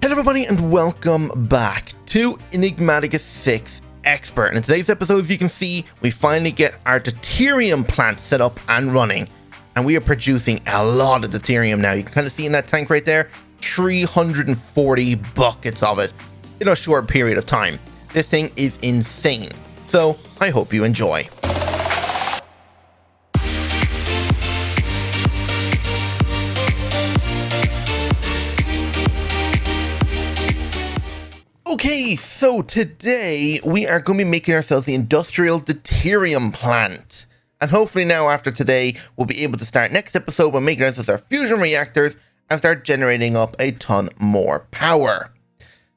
Hello everybody and welcome back to Enigmatica 6 Expert. And in today's episode, as you can see, we finally get our deuterium plant set up and running. And we are producing a lot of deuterium now. You can kind of see in that tank right there, 340 buckets of it in a short period of time. This thing is insane. So I hope you enjoy. Okay, so today we are going to be making ourselves the industrial deuterium plant. And hopefully now after today, we'll be able to start next episode by making ourselves our fusion reactors and start generating up a ton more power.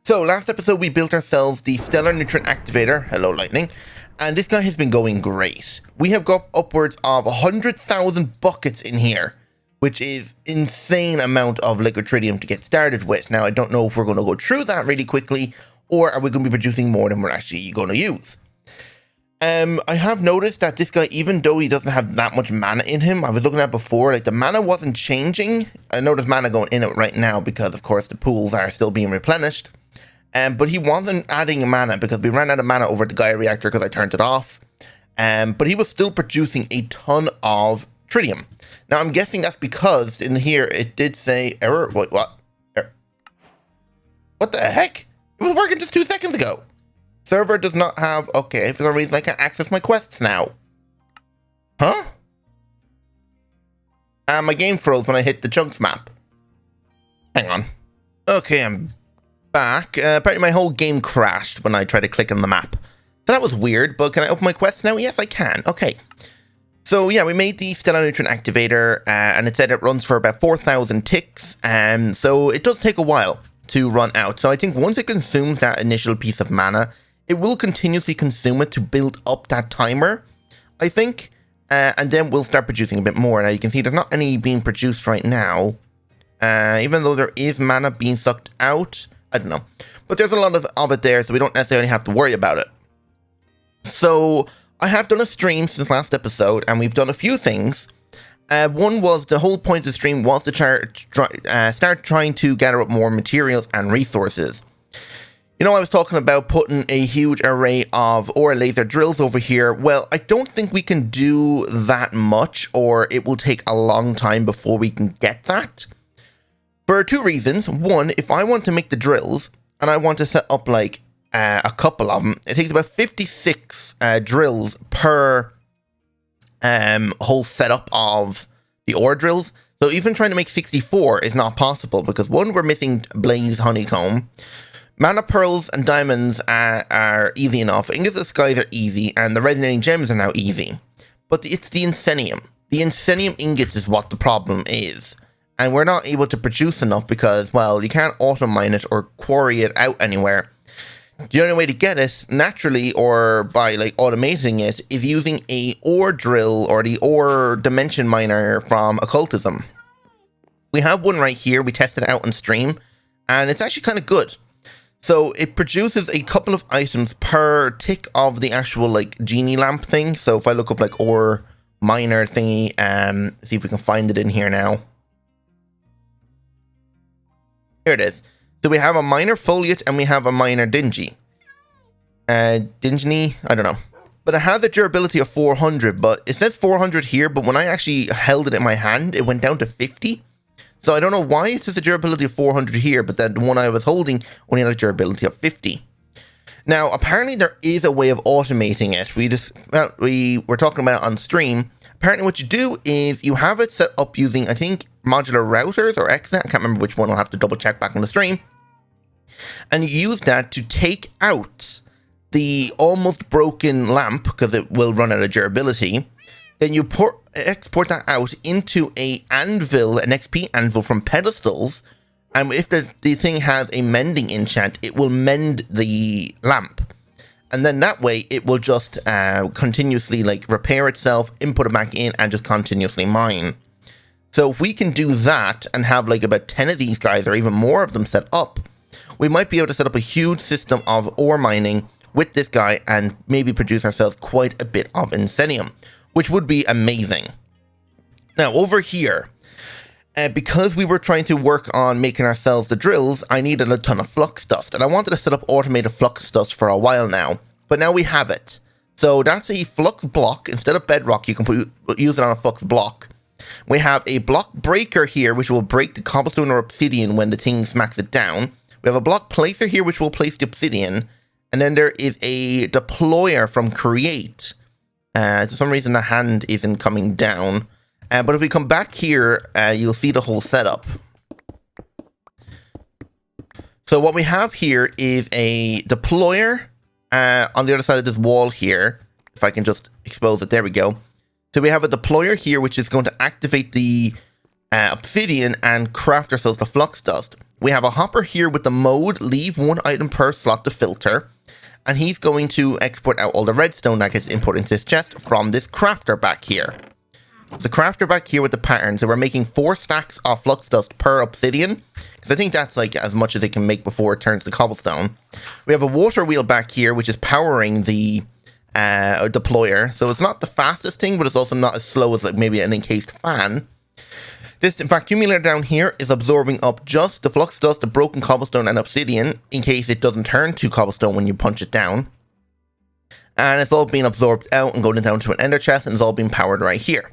So last episode we built ourselves the stellar nutrient activator, hello lightning, and this guy has been going great. We have got upwards of 100,000 buckets in here, which is insane amount of liquid tritium to get started with. Now, I don't know if we're going to go through that really quickly, or are we going to be producing more than we're actually going to use. I have noticed that this guy, even though he doesn't have that much mana in him, I was looking at before, like the mana wasn't changing. I know there's mana going in it right now because, of course, the pools are still being replenished. But he wasn't adding mana because we ran out of mana over the Gaia reactor because I turned it off. But he was still producing a ton of tritium. Now, I'm guessing that's because in here it did say error. Wait, what? What the heck? It was working just 2 seconds ago. Server does not have... Okay, for some reason I can't access my quests now. Huh? My game froze when I hit the chunks map. Hang on. Okay, I'm back. Apparently my whole game crashed when I tried to click on the map. So that was weird, but can I open my quests now? Yes, I can. Okay. So yeah, we made the stellar nutrient activator, and it said it runs for about 4,000 ticks, so it does take a while to run out. So I think once it consumes that initial piece of mana, it will continuously consume it to build up that timer, I think, and then we'll start producing a bit more. Now you can see there's not any being produced right now, even though there is mana being sucked out. I don't know, but there's a lot of it there, so we don't necessarily have to worry about it. So I have done a stream since last episode, and we've done a few things. One was the whole point of the stream was to start trying to gather up more materials and resources. You know, I was talking about putting a huge array of ore laser drills over here. Well, I don't think we can do that much, or it will take a long time before we can get that. For 2 reasons. One, if I want to make the drills, and I want to set up like a couple of them, it takes about 56 drills per whole setup of the ore drills. So even trying to make 64 is not possible because one, we're missing blaze honeycomb. Mana pearls and diamonds are easy enough. Ingots of skies are easy, and the resonating gems are now easy. But it's the insenium. The insenium ingots is what the problem is. And we're not able to produce enough because, well, you can't auto mine it or quarry it out anywhere. The only way to get it naturally or by like automating it is using a ore drill or the ore dimension miner from occultism. We have one right here. We tested it out on stream and it's actually kind of good. So it produces a couple of items per tick of the actual like genie lamp thing. So if I look up like ore miner thingy, see if we can find it in here now. Here it is. So we have a minor foliate and we have a minor dingy. Dingy, I don't know. But it has a durability of 400, but it says 400 here, but when I actually held it in my hand, it went down to 50. So I don't know why it says a durability of 400 here, but then the one I was holding only had a durability of 50. Now, apparently there is a way of automating it. We were talking about it on stream. Apparently what you do is you have it set up using, I think, modular routers or XNet. I can't remember which one. I'll have to double check back on the stream. And you use that to take out the almost broken lamp because it will run out of durability. Then you export that out into an anvil, an XP anvil from pedestals. And if the thing has a mending enchant, it will mend the lamp. And then that way it will just continuously like repair itself, input it back in, and just continuously mine. So if we can do that and have like about 10 of these guys or even more of them set up, we might be able to set up a huge system of ore mining with this guy and maybe produce ourselves quite a bit of insenium, which would be amazing. Now over here, because we were trying to work on making ourselves the drills, I needed a ton of flux dust. And I wanted to set up automated flux dust for a while now. But now we have it. So that's a flux block. Instead of bedrock, you can use it on a flux block. We have a block breaker here, which will break the cobblestone or obsidian when the thing smacks it down. We have a block placer here, which will place the obsidian. And then there is a deployer from Create. For some reason, the hand isn't coming down. But if we come back here, you'll see the whole setup. So what we have here is a deployer on the other side of this wall here. If I can just expose it, there we go. So we have a deployer here, which is going to activate the obsidian and craft ourselves the flux dust. We have a hopper here with the mode, leave one item per slot to filter. And he's going to export out all the redstone that gets input into this chest from this crafter back here. The crafter back here with the pattern. So we're making 4 stacks of flux dust per obsidian. Because I think that's like as much as it can make before it turns to cobblestone. We have a water wheel back here, which is powering the deployer. So it's not the fastest thing, but it's also not as slow as like maybe an encased fan. This vacuumulator down here is absorbing up just the flux dust, the broken cobblestone and obsidian in case it doesn't turn to cobblestone when you punch it down. And it's all being absorbed out and going down to an ender chest, and it's all being powered right here.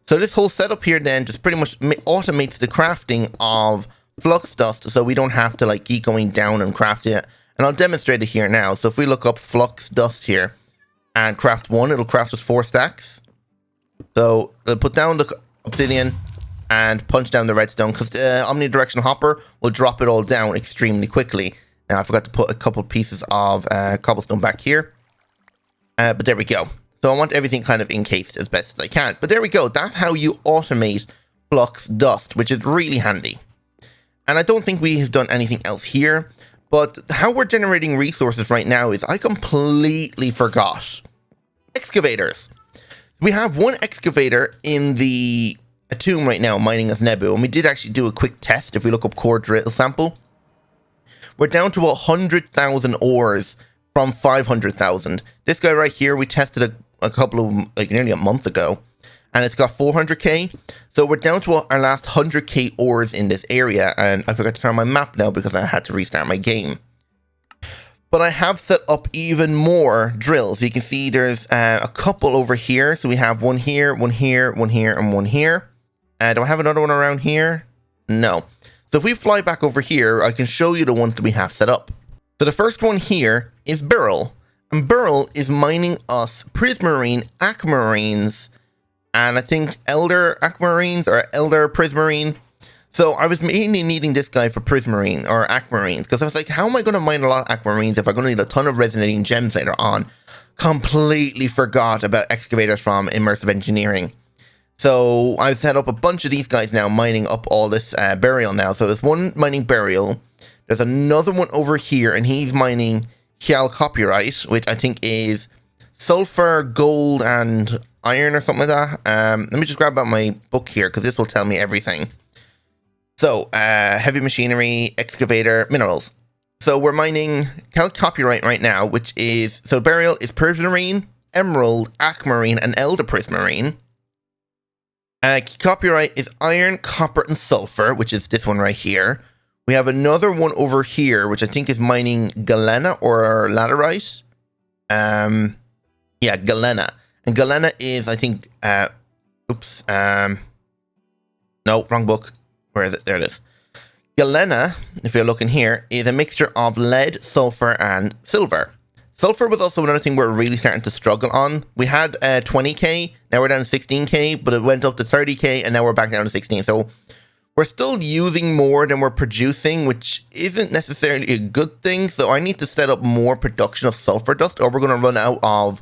So this whole setup here then just pretty much automates the crafting of flux dust, so we don't have to like keep going down and craft it. And I'll demonstrate it here now. So if we look up flux dust here and craft 1, it'll craft us 4 stacks. So it'll put down the obsidian and punch down the redstone, because the omnidirectional hopper will drop it all down extremely quickly. Now I forgot to put a couple pieces of cobblestone back here. But there we go. So I want everything kind of encased as best as I can. But there we go. That's how you automate flux dust, which is really handy. And I don't think we have done anything else here. But how we're generating resources right now is I completely forgot. Excavators. We have one excavator in the tomb right now mining as Nebu. And we did actually do a quick test. If we look up core drill sample, we're down to 100,000 ores from 500,000. This guy right here, we tested a couple of, like nearly a month ago, and it's got 400k. So we're down to our last 100k ores in this area, and I forgot to turn on my map now because I had to restart my game. But I have set up even more drills. You can see there's a couple over here. So we have one here, one here, one here, and one here. Do I have another one around here? No. So if we fly back over here, I can show you the ones that we have set up. So the first one here is Beryl. And Beryl is mining us prismarine, aquamarines, and I think elder aquamarines or elder prismarine. So I was mainly needing this guy for prismarine or aquamarines, because I was like, how am I going to mine a lot of aquamarines if I'm going to need a ton of resonating gems later on? Completely forgot about excavators from immersive engineering. So I've set up a bunch of these guys now mining up all this burial now. So there's one mining burial. There's another one over here, and he's mining copyright, which I think is sulfur, gold, and iron or something like that. Let me just grab out my book here, because this will tell me everything. So, heavy machinery, excavator, minerals. So we're mining copyright right now, which is, so burial is prismarine, emerald, aquamarine, and elder prismarine. Copyright is iron, copper, and sulfur, which is this one right here. We have another one over here, which I think is mining galena or laterite. Yeah, galena. And galena is, I think, no, wrong book. Where is it? There it is. Galena, if you're looking here, is a mixture of lead, sulfur, and silver. Sulfur was also another thing we're really starting to struggle on. We had 20k, now we're down to 16k, but it went up to 30k, and now we're back down to 16. So we're still using more than we're producing, which isn't necessarily a good thing. So I need to set up more production of sulfur dust, or we're going to run out of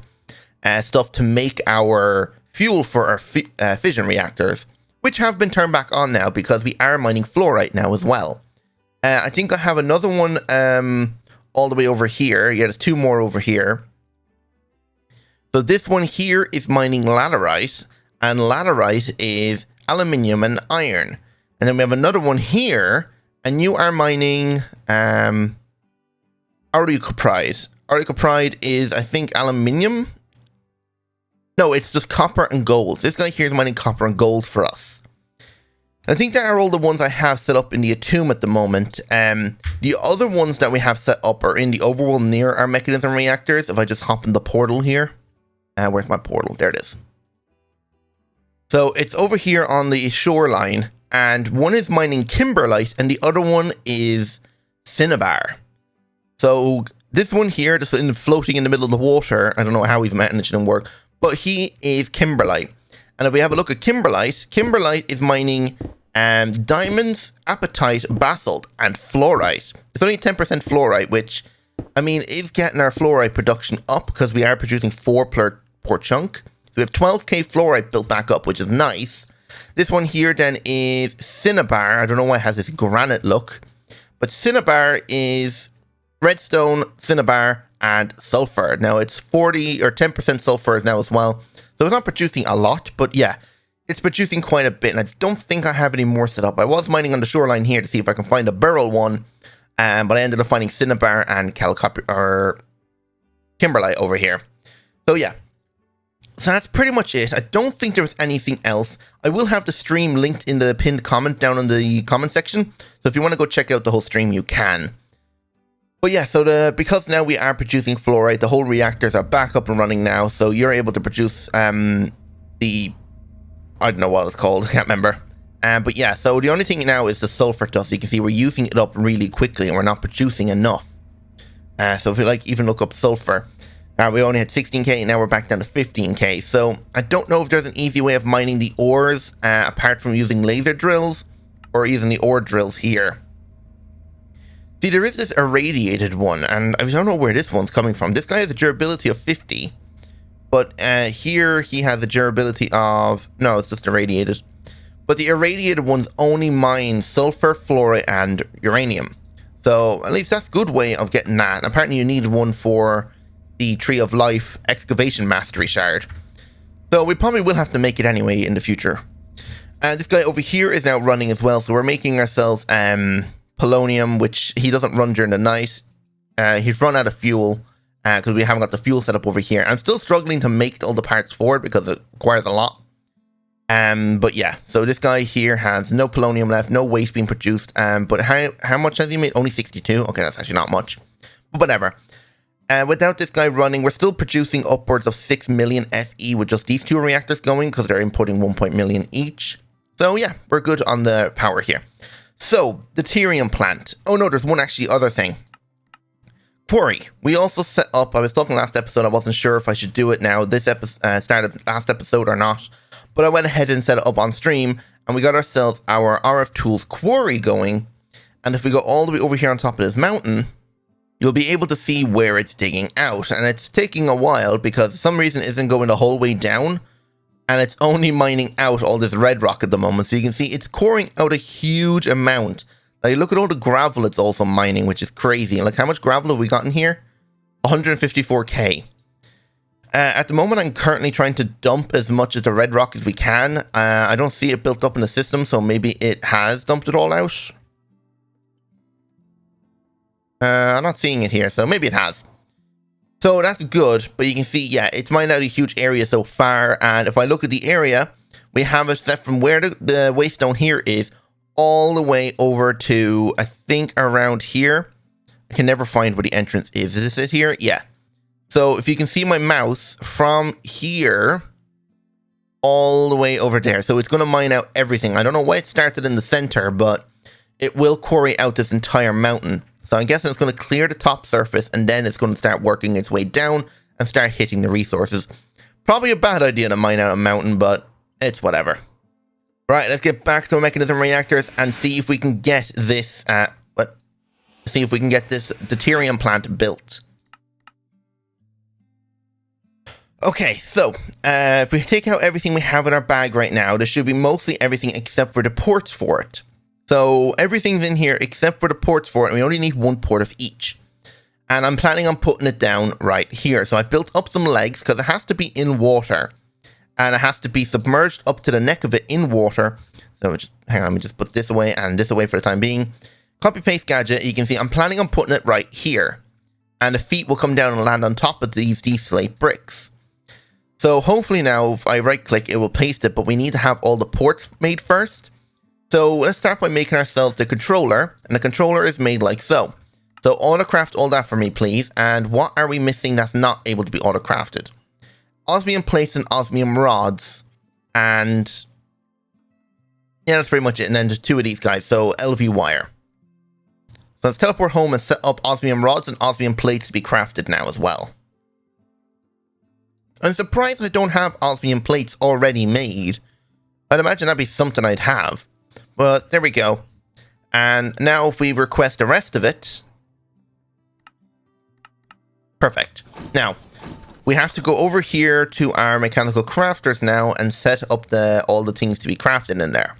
stuff to make our fuel for our fission reactors, which have been turned back on now because we are mining fluorite now as well. I think I have another one all the way over here. Yeah, there's 2 more over here. So this one here is mining laterite, and laterite is aluminium and iron. And then we have another one here, and you are mining auricupride. Auricupride is, I think, aluminium. No, it's just copper and gold. This guy here is mining copper and gold for us. I think that are all the ones I have set up in the Atom at the moment. The other ones that we have set up are in the overworld near our mechanism reactors. If I just hop in the portal here. Where's my portal? There it is. So it's over here on the shoreline. And one is mining kimberlite and the other one is cinnabar. So this one here, just floating in the middle of the water, I don't know how he's managing to work, but he is kimberlite. And if we have a look at kimberlite, kimberlite is mining diamonds, apatite, basalt, and fluorite. It's only 10% fluorite, which, I mean, is getting our fluorite production up because we are producing 4 per chunk. So we have 12k fluorite built back up, which is nice. This one here then is cinnabar. I don't know why it has this granite look, but cinnabar is redstone, cinnabar, and sulfur. Now it's 40 or 10% sulfur now as well. So it's not producing a lot, but yeah, it's producing quite a bit. And I don't think I have any more set up. I was mining on the shoreline here to see if I can find a beryl one, but I ended up finding cinnabar and kimberlite over here. So yeah. So that's pretty much it. I don't think there was anything else. I will have the stream linked in the pinned comment down in the comment section. So if you want to go check out the whole stream, you can. But yeah, so because now we are producing fluorite, the whole reactors are back up and running now. So you're able to produce I don't know what it's called, I can't remember. But yeah, so the only thing now is the sulfur dust. You can see we're using it up really quickly and we're not producing enough. So if you like, even look up sulfur. We only had 16k, now we're back down to 15k. So I don't know if there's an easy way of mining the ores, apart from using laser drills, or using the ore drills here. See, there is this irradiated one, and I don't know where this one's coming from. This guy has a durability of 50, but here he has a durability of... No, it's just irradiated. But the irradiated ones only mine sulfur, fluorite, and uranium. So at least that's a good way of getting that. And apparently you need one for the Tree of Life excavation mastery shard. So we probably will have to make it anyway in the future. And this guy over here is now running as well. So we're making ourselves polonium, which he doesn't run during the night. He's run out of fuel because we haven't got the fuel set up over here. I'm still struggling to make all the parts for it because it requires a lot. But yeah, so this guy here has no polonium left, no waste being produced. But how much has he made? Only 62. Okay, that's actually not much. But whatever. Without this guy running, we're still producing upwards of 6 million FE with just these 2 reactors going because they're inputting 1 million each. So yeah, we're good on the power here. So, the Deuterium plant. Oh no, there's one actually other thing. Quarry. We also set up, I was talking last episode, I wasn't sure if I should do it now, this episode, start of last episode or not. But I went ahead and set it up on stream, and we got ourselves our RF Tools Quarry going. And if we go all the way over here on top of this mountain, you'll be able to see where it's digging out. And it's taking a while because for some reason it isn't going the whole way down. And it's only mining out all this red rock at the moment. So you can see it's coring out a huge amount. Now you look at all the gravel it's also mining, which is crazy. Like, how much gravel have we gotten here? 154k. At the moment, I'm currently trying to dump as much of the red rock as we can. I don't see it built up in the system, so maybe it has dumped it all out. I'm not seeing it here, so maybe it has. So that's good, but you can see, yeah, it's mined out a huge area so far. And if I look at the area, we have it set from where the waste stone here is all the way over to, I think, around here. I can never find where the entrance is. Is this it here? Yeah. So if you can see my mouse from here all the way over there. So it's going to mine out everything. I don't know why it started in the center, but it will quarry out this entire mountain. So I'm guessing it's going to clear the top surface and then it's going to start working its way down and start hitting the resources. Probably a bad idea to mine out a mountain, but it's whatever. Right, let's get back to our mechanism reactors and see if we can get this deuterium plant built. Okay, so if we take out everything we have in our bag right now, there should be mostly everything except for the ports for it. So everything's in here except for the ports for it, and we only need 1 port of each. And I'm planning on putting it down right here. So I've built up some legs because it has to be in water. And it has to be submerged up to the neck of it in water. So just, hang on, let me just put this away and this away for the time being. Copy paste gadget, you can see I'm planning on putting it right here. And the feet will come down and land on top of these slate bricks. So hopefully now if I right click it will paste it, but we need to have all the ports made first. So let's start by making ourselves the controller, and the controller is made like so. So autocraft all that for me, please. And what are we missing that's not able to be autocrafted? Osmium plates and osmium rods, and yeah, that's pretty much it. And then there's 2 of these guys, so LV wire. So let's teleport home and set up osmium rods and osmium plates to be crafted now as well. I'm surprised I don't have osmium plates already made. I'd imagine that'd be something I'd have. But there we go. And now if we request the rest of it. Perfect. Now, we have to go over here to our mechanical crafters now and set up all the things to be crafted in there.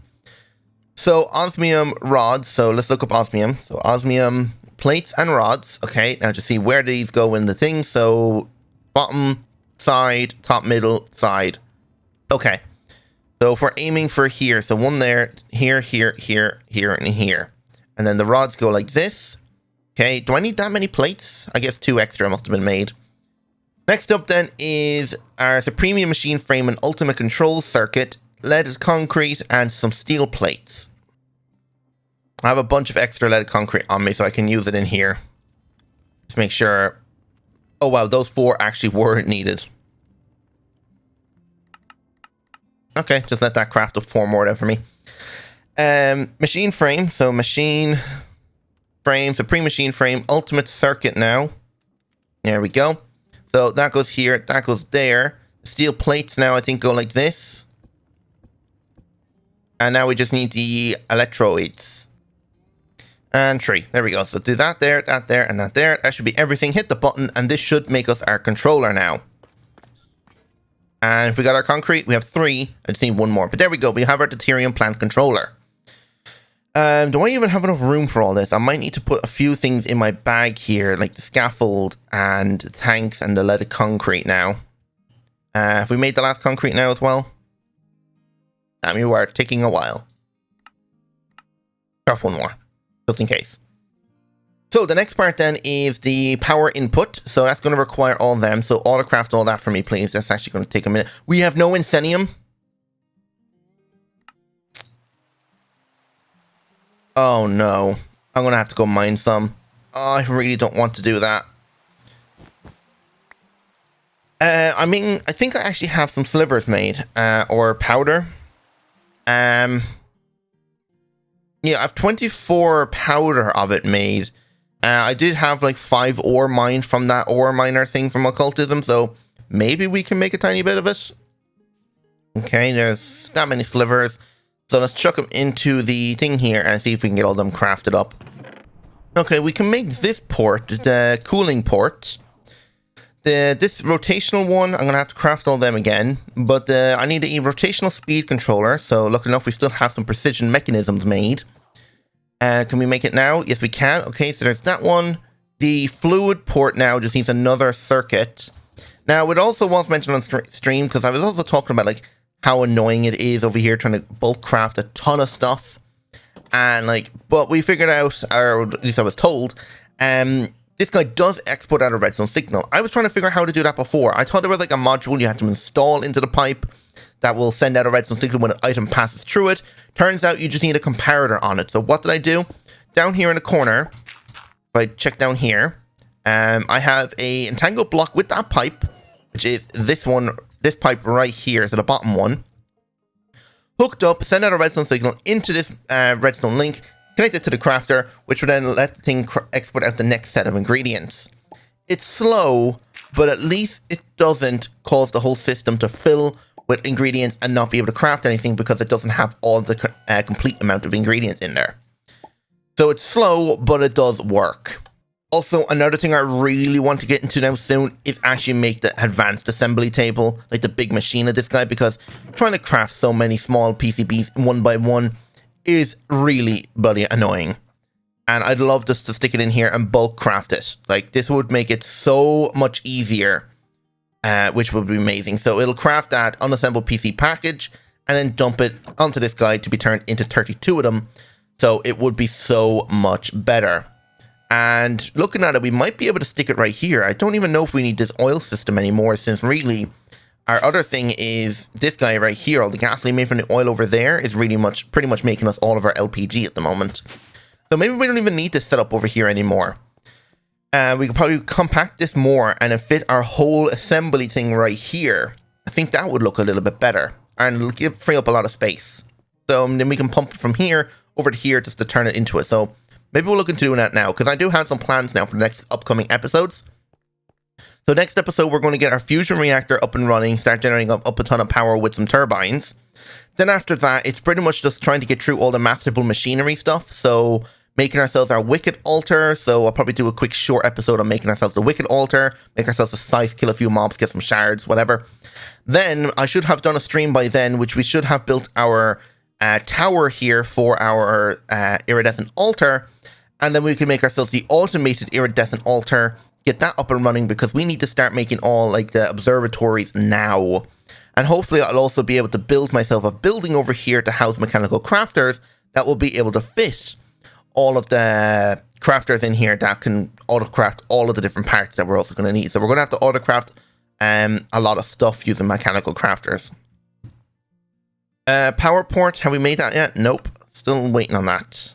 So osmium rods, so let's look up osmium. So osmium plates and rods. Okay, now to see where these go in the thing. So bottom, side, top, middle, side. Okay. So if we're aiming for here, so one there, here, here, here, here, and here. And then the rods go like this. Okay, do I need that many plates? I guess 2 extra must have been made. Next up then is our Supremium machine frame and ultimate control circuit, leaded concrete, and some steel plates. I have a bunch of extra leaded concrete on me, so I can use it in here. Just make sure... Oh wow, those 4 actually weren't needed. Okay, just let that craft up 4 more then for me. Machine frame, so machine frame, Supreme machine frame, ultimate circuit now. There we go. So that goes here, that goes there. Steel plates now I think go like this. And now we just need the electrodes. And 3, there we go. So do that there, and that there. That should be everything. Hit the button and this should make us our controller now. And if we got our concrete, we have 3. I just need 1 more. But there we go. We have our Deuterium plant controller. Do I even have enough room for all this? I might need to put a few things in my bag here, like the scaffold and the tanks and the leaded concrete now. Have we made the last concrete now as well? Damn, you are taking a while. Craft 1 more, just in case. So the next part then is the power input. So that's going to require all them. So autocraft all that for me, please. That's actually going to take a minute. We have no insenium. Oh no. I'm going to have to go mine some. Oh, I really don't want to do that. I mean, I think I actually have some slivers made. Or powder. Yeah, I have 24 powder of it made. I did have like 5 ore mined from that ore miner thing from occultism, so maybe we can make a tiny bit of it. Okay, there's that many slivers. So let's chuck them into the thing here and see if we can get all them crafted up. Okay, we can make this port, the cooling port. This rotational one, I'm going to have to craft all them again. But I need a rotational speed controller, so lucky enough we still have some precision mechanisms made. Can we make it now? Yes, we can. Okay, so there's that one. The fluid port now just needs another circuit. Now, it also was mentioned on stream, because I was also talking about like how annoying it is over here trying to bulk craft a ton of stuff. And like, but we figured out, or at least I was told, this guy does export out a redstone signal. I was trying to figure out how to do that before. I thought there was like a module you had to install into the pipe that will send out a redstone signal when an item passes through it. Turns out you just need a comparator on it. So what did I do? Down here in the corner, if I check down here, I have a entangled block with that pipe, which is this one, this pipe right here, so the bottom one. Hooked up, send out a redstone signal into this redstone link, connect it to the crafter, which will then let the thing export out the next set of ingredients. It's slow, but at least it doesn't cause the whole system to fill with ingredients and not be able to craft anything because it doesn't have all the complete amount of ingredients in there. So it's slow, but it does work. Also, another thing I really want to get into now soon is actually make the advanced assembly table, like the big machine of this guy, because trying to craft so many small PCBs one by one is really bloody annoying. And I'd love just to stick it in here and bulk craft it. Like, this would make it so much easier, which would be amazing. So it'll craft that unassembled PC package and then dump it onto this guy to be turned into 32 of them. So it would be so much better. And looking at it, we might be able to stick it right here. I don't even know if we need this oil system anymore, since really our other thing is this guy right here, all the gasoline made from the oil over there is pretty much making us all of our LPG at the moment. So maybe we don't even need this setup over here anymore. We could probably compact this more and then fit our whole assembly thing right here. I think that would look a little bit better and free up a lot of space. So then we can pump it from here over to here just to turn it into it. So maybe we'll look into doing that now, because I do have some plans now for the next upcoming episodes. So next episode, we're going to get our fusion reactor up and running, start generating up a ton of power with some turbines. Then after that, it's pretty much just trying to get through all the masterful machinery stuff. So making ourselves our wicked altar. So I'll probably do a quick short episode on making ourselves the wicked altar, make ourselves a scythe, kill a few mobs, get some shards, whatever. Then I should have done a stream by then, which we should have built our tower here for our iridescent altar. And then we can make ourselves the automated iridescent altar, get that up and running, because we need to start making all like the observatories now. And hopefully I'll also be able to build myself a building over here to house mechanical crafters that will be able to fit all of the crafters in here that can autocraft all of the different parts that we're also going to need. So we're going to have to autocraft a lot of stuff using mechanical crafters. Power port, have we made that yet? Nope. Still waiting on that.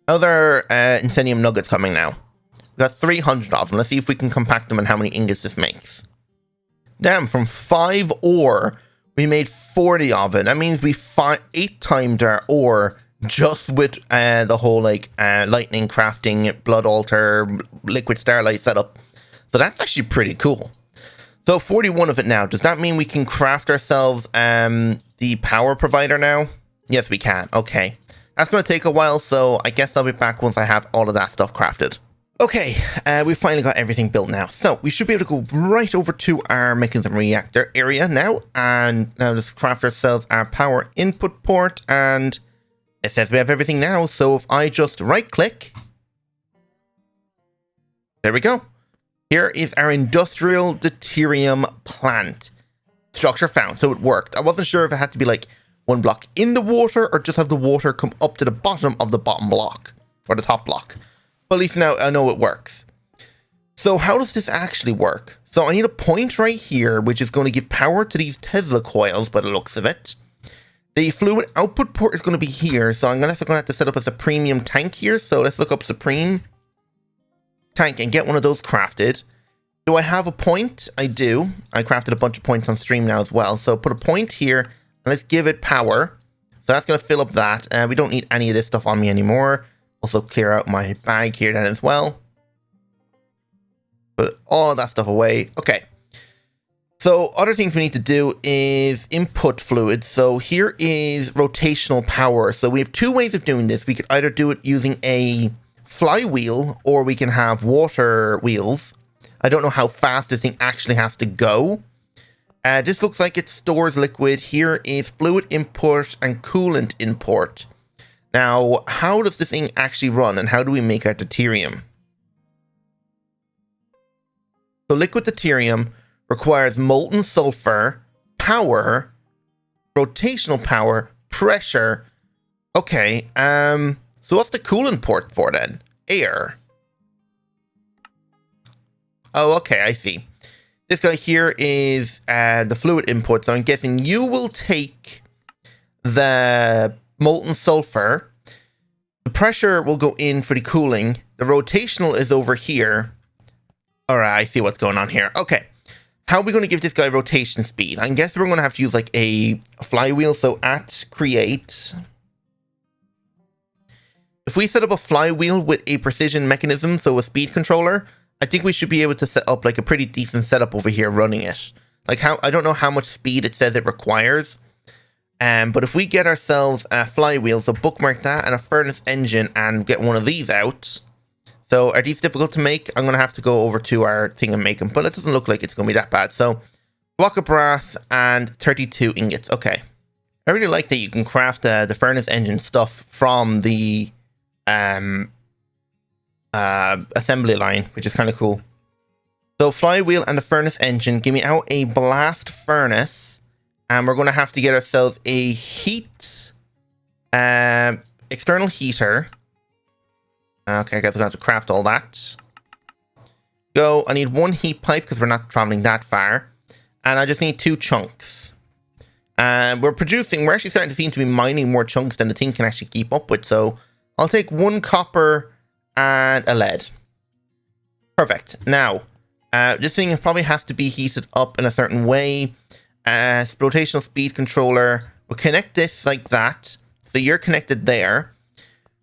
Other Incendium nuggets coming now. We've got 300 of them. Let's see if we can compact them and how many ingots this makes. Damn, from 5 ore, we made 40 of it. That means we 8 timed our ore just with the whole like lightning crafting, blood altar, liquid starlight setup. So that's actually pretty cool. So 41 of it now. Does that mean we can craft ourselves the power provider now? Yes, we can. Okay. That's going to take a while, so I guess I'll be back once I have all of that stuff crafted. Okay, we've finally got everything built now. So we should be able to go right over to our mechanism reactor area now. And now let's craft ourselves our power input port. And it says we have everything now. So if I just right click, there we go. Here is our industrial deuterium plant. Structure found. So it worked. I wasn't sure if it had to be like one block in the water or just have the water come up to the bottom of the bottom block or the top block. But at least now I know it works. So how does this actually work? So I need a point right here, which is going to give power to these Tesla coils by the looks of it. The fluid output port is going to be here. So I'm going to have to set up a Supremium tank here. So let's look up Supreme tank and get one of those crafted. Do I have a point? I do. I crafted a bunch of points on stream now as well. So put a point here and let's give it power. So that's going to fill up that. We don't need any of this stuff on me anymore. Also clear out my bag here then as well. Put all of that stuff away. Okay. So other things we need to do is input fluid. So here is rotational power. So we have 2 ways of doing this. We could either do it using a flywheel or we can have water wheels. I don't know how fast this thing actually has to go. This looks like it stores liquid. Here is fluid import and coolant import. Now, how does this thing actually run and how do we make our deuterium? So liquid deuterium requires molten sulfur, power, rotational power, pressure. Okay, so what's the coolant port for then? Air. Oh, okay, I see. This guy here is the fluid input, so I'm guessing you will take the molten sulfur. The pressure will go in for the cooling. The rotational is over here. All right, I see what's going on here. Okay, how are we going to give this guy rotation speed? I guess we're going to have to use like a flywheel. So at create, if we set up a flywheel with a precision mechanism, so a speed controller, I think we should be able to set up like a pretty decent setup over here running it. Like I don't know how much speed it says it requires. But if we get ourselves a flywheel, so bookmark that and a furnace engine and get one of these out. So are these difficult to make? I'm going to have to go over to our thing and make them, but it doesn't look like it's going to be that bad. So block of brass and 32 ingots. Okay. I really like that you can craft the furnace engine stuff from the assembly line, which is kind of cool. So flywheel and the furnace engine, give me out a blast furnace. And we're going to have to get ourselves a heat, external heater. Okay, I guess we're going to have to craft all that. Go, I need 1 heat pipe because we're not traveling that far. And I just need 2 chunks. And we're actually starting to seem to be mining more chunks than the thing can actually keep up with. So I'll take 1 copper and a lead. Perfect. Now, this thing probably has to be heated up in a certain way. Rotational speed controller. We'll connect this like that. So you're connected there.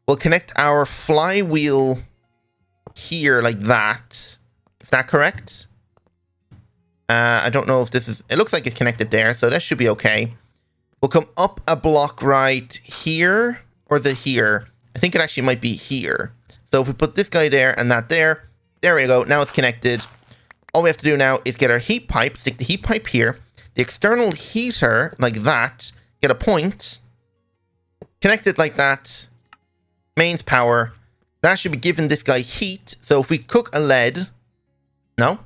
We'll connect our flywheel here like that. Is that correct? I don't know if this is... It looks like it's connected there, so that should be okay. We'll come up a block right here, or here. I think it actually might be here. So if we put this guy there and that there we go. Now it's connected. All we have to do now is get our heat pipe, stick the heat pipe here, the external heater like that, get a point, connect it like that, mains power. That should be giving this guy heat. So if we cook a lead... No?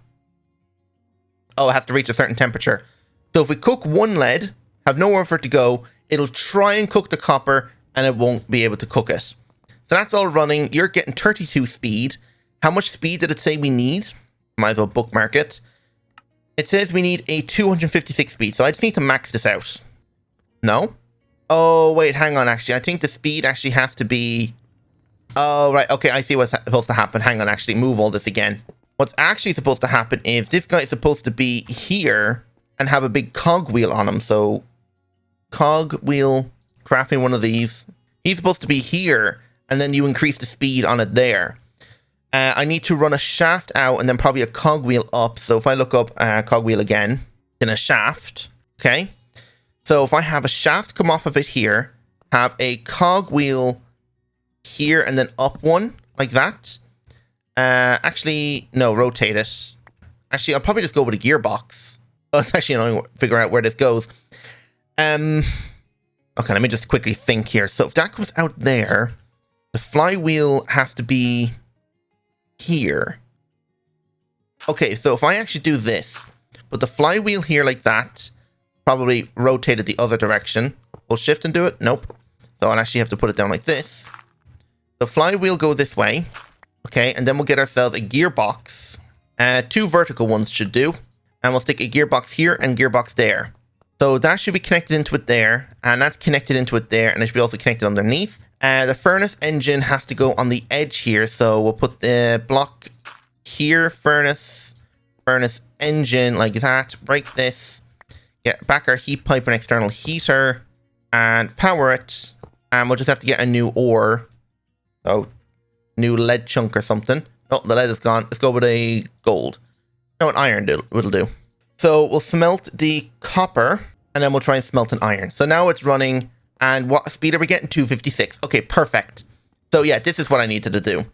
Oh, it has to reach a certain temperature. So if we cook 1 lead, have nowhere for it to go, it'll try and cook the copper and it won't be able to cook it. So that's all running. You're getting 32 speed. How much speed did it say we need? Might as well bookmark it. It says we need a 256 speed, so I just need to max this out. No? Oh, wait, hang on, actually. I think the speed actually has to be... Oh, right, okay, I see what's supposed to happen. Hang on, actually, move all this again. What's actually supposed to happen is this guy is supposed to be here and have a big cogwheel on him. So, cogwheel, crafting one of these. He's supposed to be here, and then you increase the speed on it there. I need to run a shaft out and then probably a cogwheel up. So if I look up cogwheel again, then a shaft, okay? So if I have a shaft come off of it here, have a cogwheel here and then up one, like that. Actually, no, rotate it. Actually, I'll probably just go with a gearbox. Oh, it's actually annoying to figure out where this goes. Okay, let me just quickly think here. So if that comes out there, the flywheel has to be here. Okay, so if I actually do this, put the flywheel here like that, probably rotate it the other direction. We'll shift and do it. Nope. So I'll actually have to put it down like this. The flywheel go this way. Okay, and then we'll get ourselves a gearbox. 2 vertical ones should do. And we'll stick a gearbox here and gearbox there. So that should be connected into it there. And that's connected into it there. And it should be also connected underneath. The furnace engine has to go on the edge here. So we'll put the block here. Furnace engine like that. Break this. Get back our heat pipe and external heater. And power it. And we'll just have to get a new ore. So... new lead chunk or something. Oh, the lead is gone. Let's go with a gold. No, an iron will do. So we'll smelt the copper and then we'll try and smelt an iron. So now it's running. And what speed are we getting? 256. Okay, perfect. So yeah, this is what I needed to do.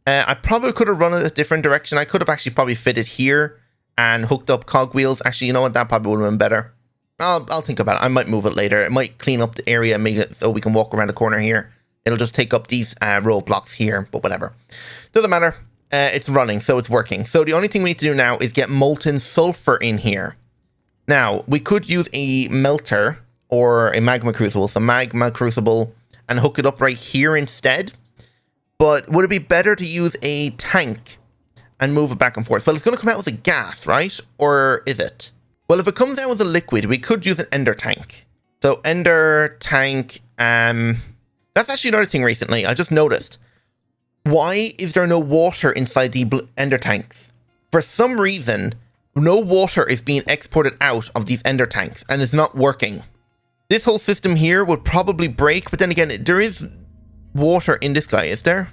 I probably could have run it a different direction. I could have actually probably fitted here and hooked up cogwheels. Actually, you know what? That probably would have been better. I'll think about it. I might move it later. It might clean up the area and make it so we can walk around the corner here. It'll just take up these roadblocks here, but whatever. Doesn't matter. It's running, so it's working. So the only thing we need to do now is get molten sulfur in here. Now, we could use a melter or a magma crucible, so magma crucible, and hook it up right here instead. But would it be better to use a tank and move it back and forth? Well, it's going to come out with a gas, right? Or is it? Well, if it comes out with a liquid, we could use an ender tank. So ender tank... That's actually another thing recently. I just noticed. Why is there no water inside the ender tanks? For some reason, no water is being exported out of these ender tanks and it's not working. This whole system here would probably break, but then again, there is water in this guy, is there?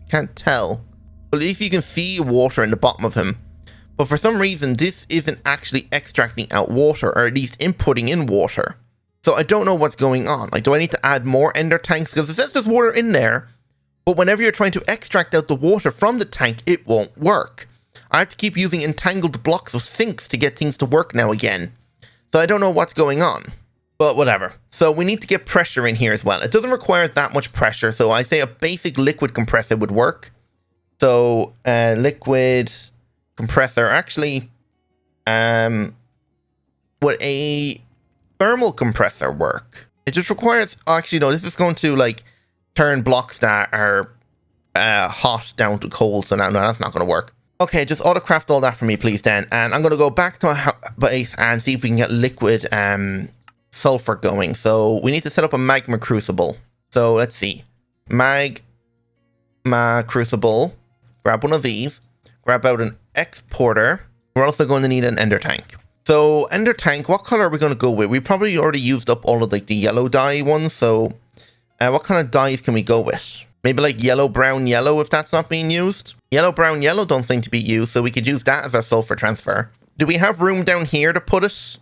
I can't tell. But at least you can see water in the bottom of him. But for some reason, this isn't actually extracting out water, or at least inputting in water. So I don't know what's going on. Like, do I need to add more ender tanks? Because it says there's water in there, but whenever you're trying to extract out the water from the tank, it won't work. I have to keep using entangled blocks of sinks to get things to work now again. So I don't know what's going on, but whatever. So we need to get pressure in here as well. It doesn't require that much pressure, so I say a basic liquid compressor would work. So liquid compressor, actually, would a thermal compressor work? It just requires... Oh, actually, no, this is going to, like, turn blocks that are hot down to cold, so no, that's not going to work. Okay, just autocraft all that for me, please, then. And I'm going to go back to my base and see if we can get liquid sulfur going. So we need to set up a magma crucible. So let's see. Magma crucible. Grab one of these. Grab out an exporter. We're also going to need an ender tank. So ender tank, what color are we going to go with? We probably already used up all of like the yellow dye ones. So what kind of dyes can we go with? Maybe like yellow, brown, yellow if that's not being used. Yellow, brown, yellow don't seem to be used, so we could use that as our sulfur transfer. Do we have room down here to put it?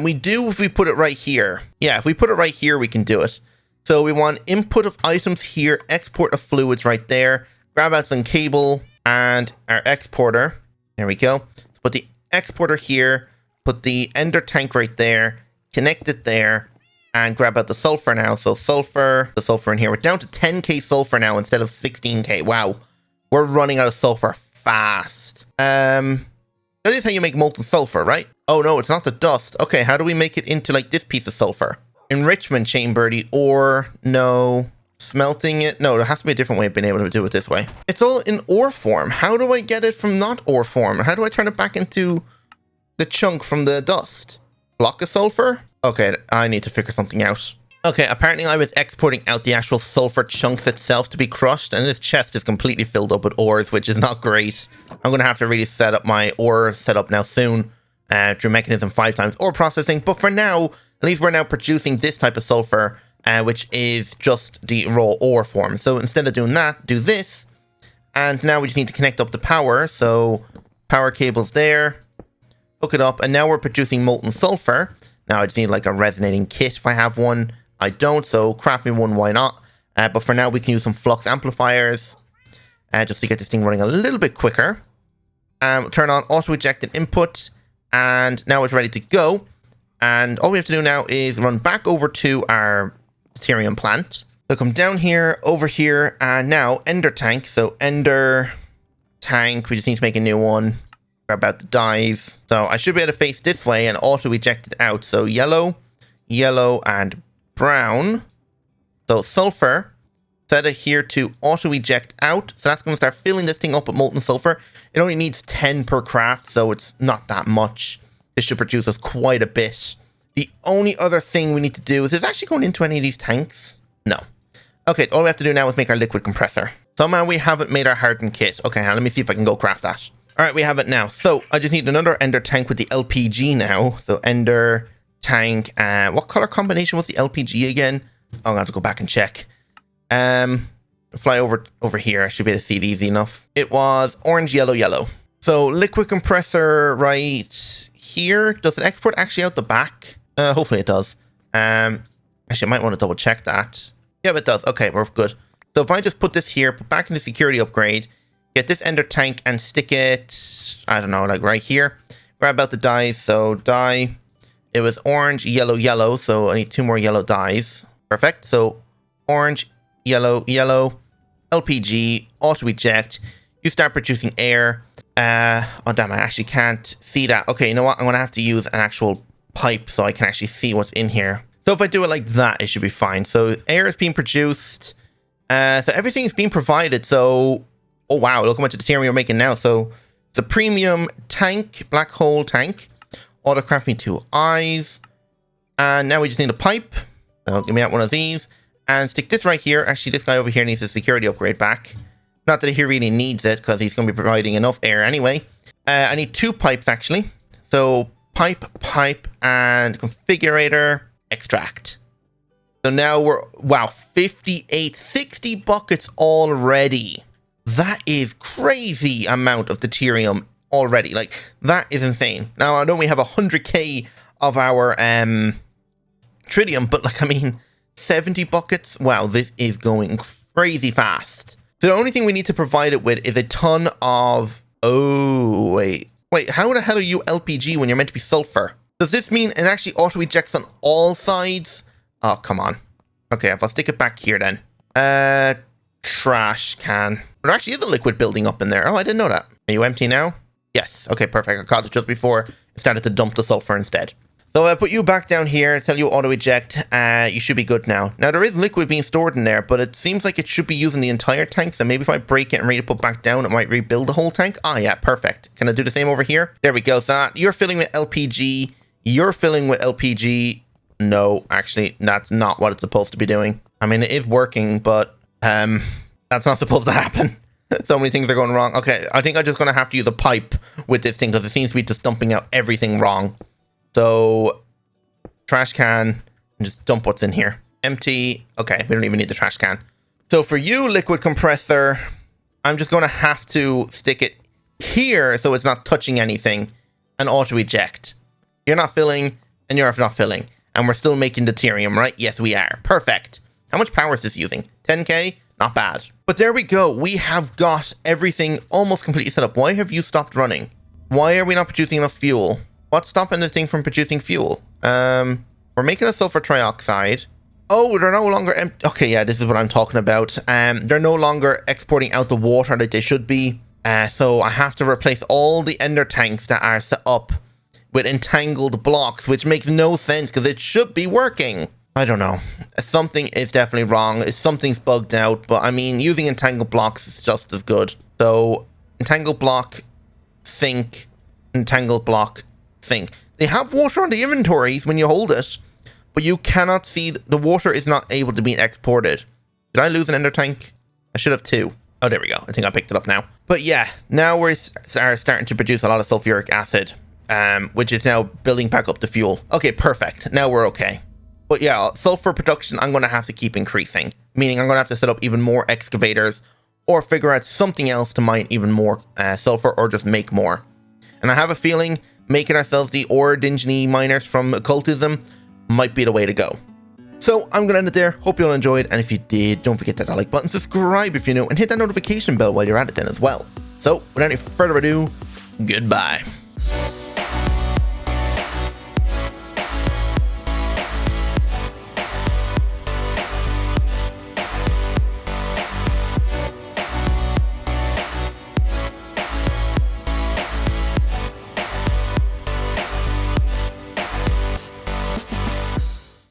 We do if we put it right here. Yeah, if we put it right here, we can do it. So we want input of items here, export of fluids right there. Grab out some cable and our exporter. There we go. Put the exporter here, put the ender tank right there, connect it there, and grab out the sulfur now. So sulfur, the sulfur in here. We're down to 10k sulfur now instead of 16k. Wow. We're running out of sulfur fast. That is how you make molten sulfur, right? Oh no, it's not the dust. Okay, how do we make it into like this piece of sulfur? Enrichment chamber, the ore, no. Smelting it? No, there has to be a different way of being able to do it this way. It's all in ore form. How do I get it from not ore form? How do I turn it back into the chunk from the dust? Block of sulfur? Okay, I need to figure something out. Okay, apparently I was exporting out the actual sulfur chunks itself to be crushed, and this chest is completely filled up with ores, which is not great. I'm going to have to really set up my ore setup now soon, through mechanism 5 times ore processing, but for now, at least we're now producing this type of sulfur, which is just the raw ore form. So instead of doing that, do this, and now we just need to connect up the power, so power cable's there, hook it up, and now we're producing molten sulfur. Now I just need like a resonating kit if I have one. I don't, so craft me one, why not? But for now we can use some flux amplifiers just to get this thing running a little bit quicker. Turn on auto ejected input, and now it's ready to go. And all we have to do now is run back over to our Deuterium plant. So come down here, over here, and now ender tank. So ender tank, we just need to make a new one. About the dyes. So I should be able to face this way and auto eject it out. So yellow, yellow, and brown. So sulfur, set it here to auto eject out. So that's going to start filling this thing up with molten sulfur. It only needs 10 per craft, so it's not that much. This should produce us quite a bit. The only other thing we need to do is this actually going into any of these tanks? No. Okay, all we have to do now is make our liquid compressor. Somehow we haven't made our hardened kit. Okay, let me see if I can go craft that. All right, we have it now. So I just need another ender tank with the LPG now. So ender tank. What color combination was the LPG again? Oh, I'm gonna have to go back and check. Fly over here. I should be able to see it easy enough. It was orange, yellow, yellow. So liquid compressor right here. Does it export actually out the back? Hopefully it does. Actually, I might want to double check that. Yeah, it does. Okay, we're good. So if I just put this here, put back into security upgrade. Get this ender tank and stick it, I don't know, like right here. Grab out the dyes. So dye, it was orange, yellow, yellow. So I need 2 more yellow dyes. Perfect. So orange, yellow, yellow, LPG, auto eject. You start producing air. Oh damn, I actually can't see that. Okay, you know what? I'm going to have to use an actual pipe so I can actually see what's in here. So if I do it like that, it should be fine. So air is being produced. So everything is being provided. So oh wow, look how much deuterium we're making now. So it's a premium tank, black hole tank. Autocraft me 2 eyes. And now we just need a pipe. So give me out one of these. And stick this right here. Actually, this guy over here needs a security upgrade back. Not that he really needs it, because he's going to be providing enough air anyway. I need 2 pipes, actually. So pipe, and configurator, extract. So now we're, wow, 60 buckets already. That is crazy amount of deuterium already. Like, that is insane. Now, I know we have 100k of our tritium, but like, I mean, 70 buckets? Wow, this is going crazy fast. So the only thing we need to provide it with is a ton of... Oh, wait, how the hell are you LPG when you're meant to be sulfur? Does this mean it actually auto-ejects on all sides? Oh, come on. Okay, if I'll stick it back here then. Trash can. There actually is a liquid building up in there. Oh, I didn't know that. Are you empty now? Yes. Okay, perfect. I caught it just before it started to dump the sulfur instead. So I put you back down here, tell you auto eject, you should be good now. Now there is liquid being stored in there, but it seems like it should be using the entire tank, so maybe if I break it and ready to put back down, it might rebuild the whole tank. Ah yeah, perfect. Can I do the same over here? There we go. So you're filling with LPG, you're filling with LPG. No, actually, that's not what it's supposed to be doing. I mean, it is working, but that's not supposed to happen. So many things are going wrong. Okay, I think I'm just going to have to use a pipe with this thing because it seems to be just dumping out everything wrong. So, trash can, and just dump what's in here. Empty. Okay, we don't even need the trash can. So for you, liquid compressor, I'm just going to have to stick it here so it's not touching anything and auto eject. You're not filling, and you're not filling. And we're still making deuterium, right? Yes, we are. Perfect. How much power is this using? 10k? Not bad. But there we go. We have got everything almost completely set up. Why have you stopped running? Why are we not producing enough fuel? What's stopping this thing from producing fuel? We're making a sulfur trioxide. Oh, they're no longer... Okay, yeah, this is what I'm talking about. They're no longer exporting out the water that they should be. So I have to replace all the ender tanks that are set up with entangled blocks, which makes no sense because it should be working. I don't know. Something is definitely wrong. Something's bugged out, but I mean, using entangled blocks is just as good. So, entangled block, sink, entangled block, sink. They have water on the inventories when you hold it, but you cannot see, the water is not able to be exported. Did I lose an ender tank? I should have 2. Oh, there we go. I think I picked it up now. But yeah, now we're starting to produce a lot of sulfuric acid, which is now building back up the fuel. Okay, perfect. Now we're okay. But yeah, sulfur production, I'm going to have to keep increasing. Meaning I'm going to have to set up even more excavators or figure out something else to mine even more sulfur or just make more. And I have a feeling making ourselves the ore dingy miners from occultism might be the way to go. So I'm going to end it there. Hope you all enjoyed. And if you did, don't forget that like button, subscribe if you're new, and hit that notification bell while you're at it then as well. So without any further ado, goodbye.